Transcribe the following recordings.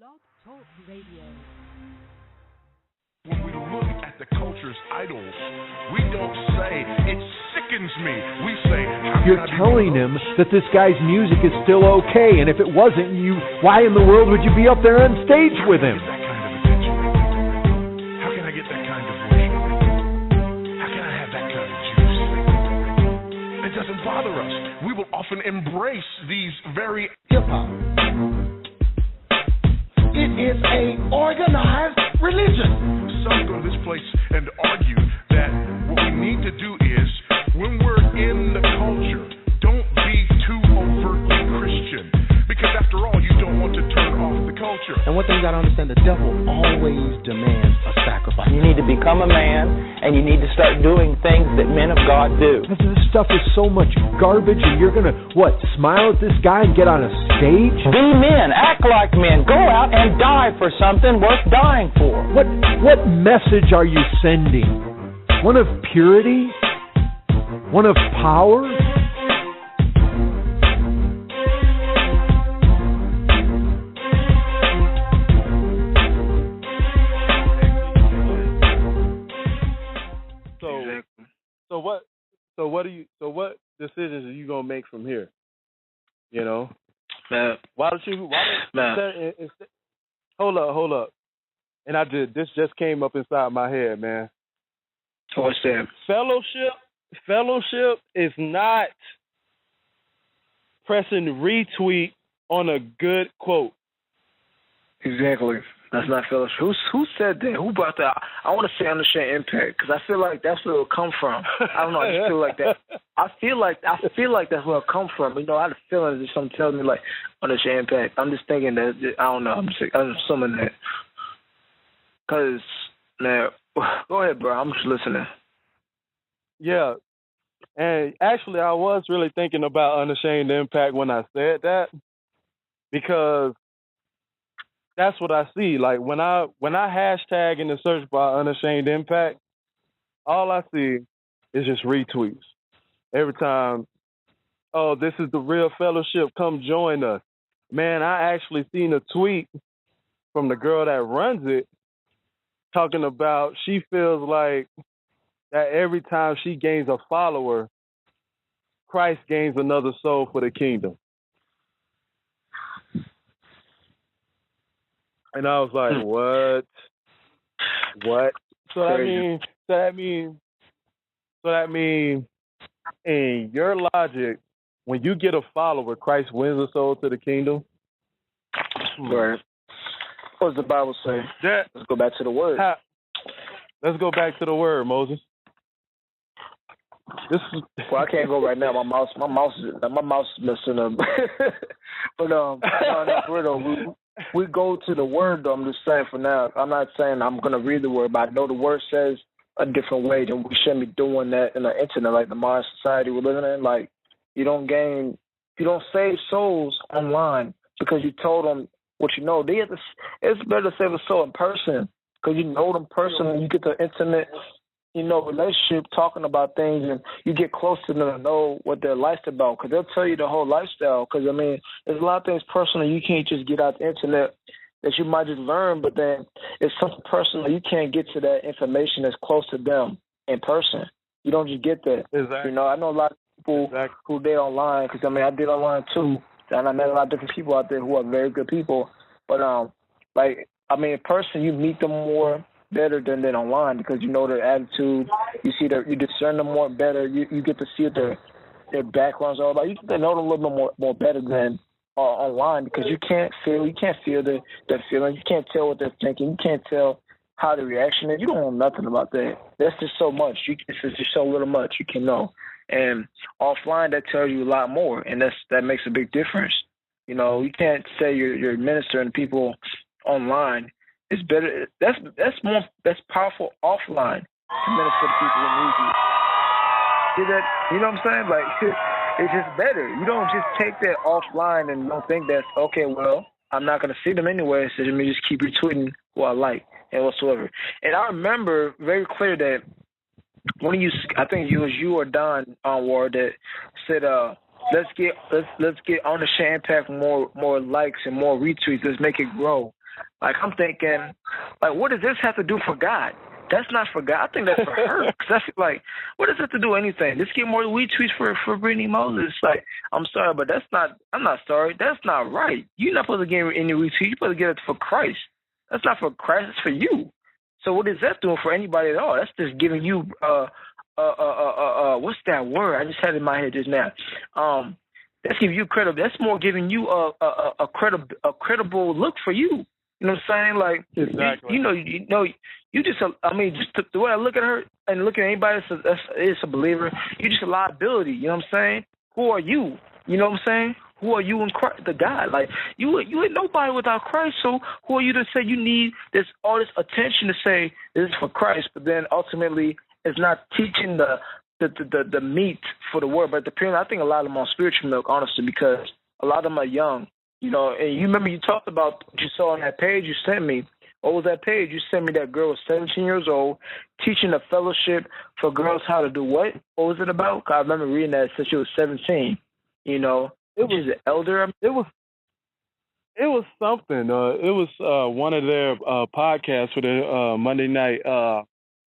Blog Talk Radio. When we look at the culture's idols, we don't say, it sickens me. We say, you're telling him that this guy's music is still okay, and if it wasn't, why in the world would you be up there on stage with him? How can I get that kind of worship? How can I have that kind of juice? It doesn't bother us. We will often embrace these very hip-hop. It is an organized religion. Some go to this place and argue that what we need to do is, when we're in the culture, don't be too overtly Christian. Because after all, you don't want to turn off the culture. And one thing you got to understand, the devil always demands a sacrifice. You need to become a man, and you need to start doing things that men of God do. Because this stuff is so much garbage, and you're going to, smile at this guy and get on a stage? Be men. Act like men. Go out and die for something worth dying for. What message are you sending? One of purity? One of power? So what decisions are you gonna make from here? You know, man. Hold up. And this just came up inside my head, man. What's that? Fellowship is not pressing retweet on a good quote. Exactly. That's not fellowship. Who said that? Who brought that? I want to say Unashamed Impact, because I feel like that's where it'll come from. I don't know. I just feel like that. I feel like that's where it'll come from. You know, I had a feeling that something tells me like Unashamed Impact. I'm just thinking that. I don't know. I'm assuming that. Cause man, go ahead, bro. I'm just listening. Yeah, and actually, I was really thinking about Unashamed Impact when I said that, because that's what I see. Like when I hashtag in the search bar Unashamed Impact, all I see is just retweets. Every time, oh, this is the real fellowship, come join us. Man, I actually seen a tweet from the girl that runs it talking about she feels like that every time she gains a follower, Christ gains another soul for the kingdom. And I was like, what? So that means in your logic, when you get a follower, Christ wins a soul to the kingdom. Right. What does the Bible say? Let's go back to the word. Let's go back to the word, Moses. Well, I can't go right now. My mouse is messing up. But we go to the word, though. I'm just saying for now. I'm not saying I'm going to read the word, but I know the word says a different way, then we shouldn't be doing that in the internet, like the modern society we're living in. Like, you don't save souls online because you told them what you know. It's better to save a soul in person, because you know them personally. You get the intimate, relationship, talking about things, and you get close to them and know what their life's about, because they'll tell you the whole lifestyle. Because, there's a lot of things personal you can't just get out the internet that you might just learn, but then it's something personal. You can't get to that information that's close to them in person. You don't just get that. Exactly. I know a lot of people who did online, because, I did online too, and I met a lot of different people out there who are very good people. But, in person, you meet them more better than online, because you know their attitude, you discern them more better, you get to see what their backgrounds are about. You get to know them a little bit more better than online, because you can't feel their feelings, you can't tell what they're thinking, you can't tell how the reaction is. You don't know nothing about that. That's just so much. It's just so little much you can know. And offline, that tells you a lot more, and that makes a big difference. You can't say you're ministering to people online. It's better. That's powerful offline to minister to people who need you. See that? You know what I'm saying? Like, it's just better. You don't just take that offline and don't think that's okay. Well, I'm not gonna see them anyway, so let me just keep retweeting who I like and whatsoever. And I remember very clear that I think it was you or Don on Ward that said, let's get Unashamed Impact more likes and more retweets. Let's make it grow. Like, I'm thinking, like, what does this have to do for God? That's not for God. I think that's for her. Because I feel like, what does it have to do with anything? Let's get more retweets for Brittany Moses. Like, I'm sorry, but that's not, I'm not sorry. That's not right. You're not supposed to get any retweets. You're supposed to get it for Christ. That's not for Christ. It's for you. So what is that doing for anybody at all? That's just giving you, what's that word? I just had it in my head just now. That's giving you credible. That's more giving you a credible look for you. You know what I'm saying? Like, exactly. You just, I mean, just the way I look at her and look at anybody that's a believer, you're just a liability. You know what I'm saying? Who are you? You know what I'm saying? Who are you in Christ, the God? Like, you ain't nobody without Christ, so who are you to say you need all this attention to say this is for Christ, but then ultimately it's not teaching the meat for the word. But I think a lot of them on spiritual milk, honestly, because a lot of them are young. You know, and you remember you talked about what you saw on that page you sent me. What was that page? You sent me that girl was 17 years old teaching a fellowship for girls how to do what? What was it about? I remember reading that since she was 17. You know, it was an elder. It was something. It was one of their podcasts for the Monday night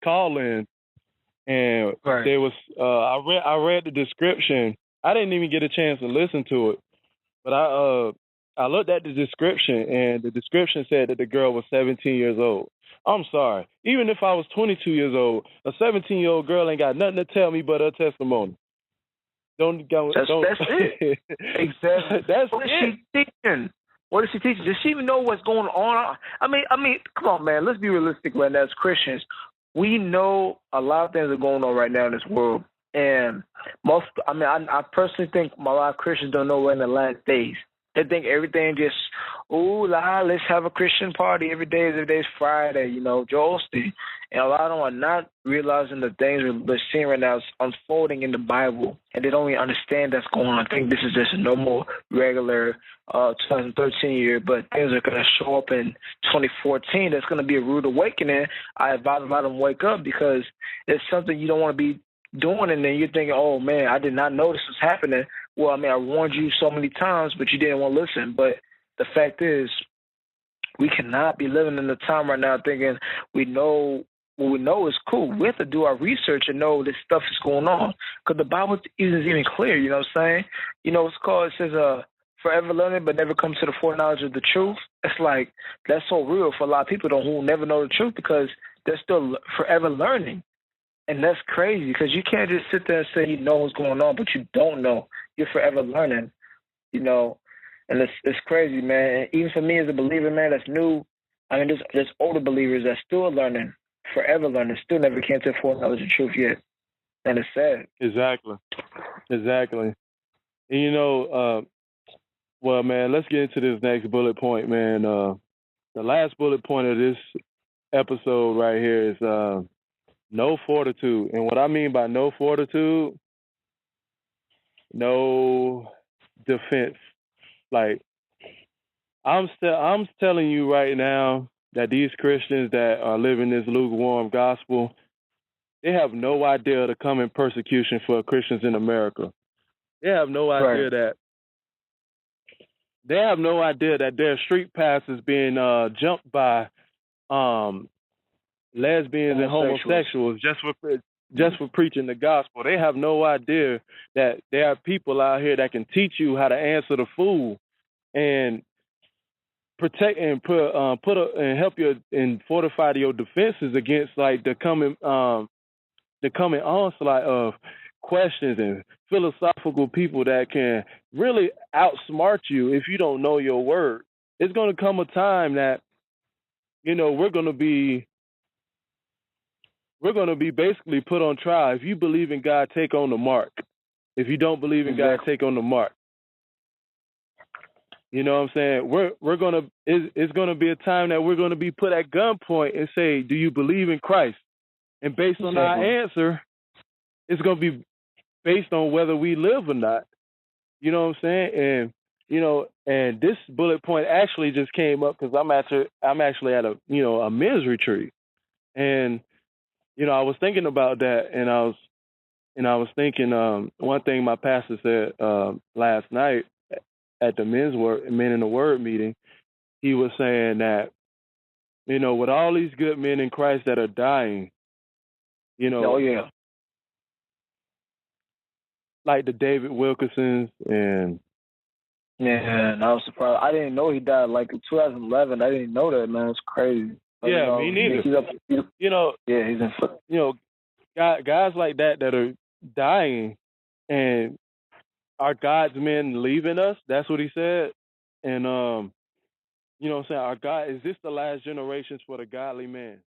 call-in, and right. There was I read the description. I didn't even get a chance to listen to it, but I looked at the description, and the description said that the girl was 17 years old. I'm sorry. Even if I was 22 years old, a 17-year-old girl ain't got nothing to tell me but her testimony. That's it. Exactly. What is she teaching? What is she teaching? Does she even know what's going on? I mean, come on, man. Let's be realistic right now as Christians. We know a lot of things are going on right now in this world. And I personally think a lot of Christians don't know we're in the last days. They think everything just, let's have a Christian party every day. Every day's Friday, Joel Osteen. And a lot of them are not realizing the things we're seeing right now is unfolding in the Bible, and they don't even understand that's going on. I think this is just a normal, regular 2013 year, but things are going to show up in 2014. That's going to be a rude awakening. I advise a lot of them wake up because it's something you don't want to be doing, and then you're thinking, oh, man, I did not know this was happening. Well, I mean, I warned you so many times, but you didn't want to listen. But the fact is, we cannot be living in the time right now thinking we know what we know is cool. We have to do our research and know this stuff is going on because the Bible isn't even clear, you know what I'm saying? You know what's called? It says, forever learning but never come to the foreknowledge of the truth. It's like that's so real for a lot of people who never know the truth because they're still forever learning. And that's crazy because you can't just sit there and say you know what's going on, but you don't know. You're forever learning, and it's crazy, man. And even for me as a believer, man, that's new. I mean, there's older believers that's still learning, forever learning, still never came to the foreknowledge of truth yet. And it's sad. Exactly. And well, man, let's get into this next bullet point, man. The last bullet point of this episode right here is no fortitude. And what I mean by no fortitude, no defense. Like, I'm telling you right now that these Christians that are living this lukewarm gospel, they have no idea the coming persecution for Christians in America. They have no idea that. They have no idea that their street pass is being jumped by lesbians and homosexuals just for preaching the gospel. They have no idea that there are people out here that can teach you how to answer the fool and protect and and help you and fortify your defenses against like the coming onslaught of questions and philosophical people that can really outsmart you if you don't know your word. It's going to come a time that we're going to be basically put on trial. If you believe in God, take on the mark. If you don't believe in God, take on the mark. You know what I'm saying? It's gonna be a time that we're gonna be put at gunpoint and say, do you believe in Christ? And based on our answer, it's gonna be based on whether we live or not. You know what I'm saying? And this bullet point actually just came up because I'm actually at a men's retreat. And I was thinking about that, and I was thinking one thing my pastor said last night at the Men in the Word meeting. He was saying that You know, with all these good men in Christ that are dying, you know, Oh yeah. like the David Wilkersons and Man, I was surprised. I didn't know he died like in 2011. I didn't know that, man. It's crazy. But, yeah, you know, me neither. you know, yeah, he's in. You know, guys like that are dying, and are God's men leaving us? That's what he said. And you know what I'm saying? Our God, is this the last generations for the godly man?